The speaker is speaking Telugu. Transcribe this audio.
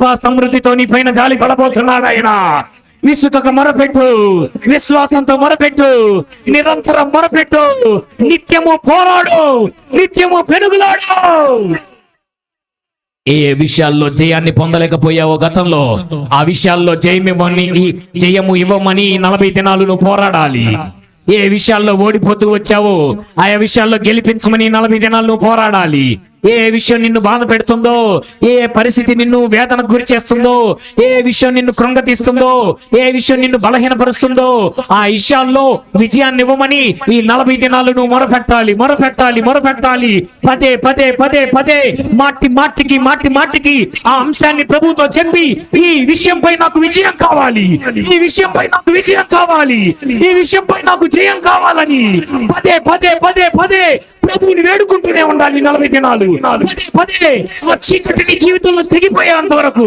కృపా సమృద్ధితో నీ పైన జాలి పడబోతున్నాడు ఆయన. విసుకక మొరపెట్టు, విశ్వాసంతో మొరపెట్టు, నిరంతరం మొరపెట్టు, నిత్యము పోరాడు, నిత్యము పెనుగులాడు. ఏ విషయాల్లో జయాన్ని పొందలేకపోయావో గతంలో, ఆ విషయాల్లో జయము ఇవ్వమని 40 దినాలు నువ్వు పోరాడాలి. ఏ విషయాల్లో ఓడిపోతూ వచ్చావో ఆయా విషయాల్లో గెలిపించమని 40 దినాలు నువ్వు పోరాడాలి. ఏ విషయం నిన్ను బాధ పెడుతుందో, ఏ పరిస్థితి నిన్ను వేదనకు గురి చేస్తుందో, ఏ విషయం నిన్ను కృంగతీస్తుందో, ఏ విషయం నిన్ను బలహీనపరుస్తుందో, ఆ విషయాల్లో విజయాన్ని ఇవ్వమని ఈ 40 దినాలు నువ్వు మొరపెట్టాలి, మొరపెట్టాలి, మొరపెట్టాలి. పదే పదే పదే పదే మాటికి ఆ అంశాన్ని ప్రభుతో చెప్పి, ఈ విషయంపై నాకు విజయం కావాలి, ఈ విషయంపై నాకు విజయం కావాలి, ఈ విషయంపై నాకు జయం కావాలని పదే పదే పదే పదే ప్రభువుని వేడుకుంటూనే ఉండాలి. 40 దినాలు పదే పదే ఆ చీకటిని జీవితంలో తెగిపోయేంత వరకు.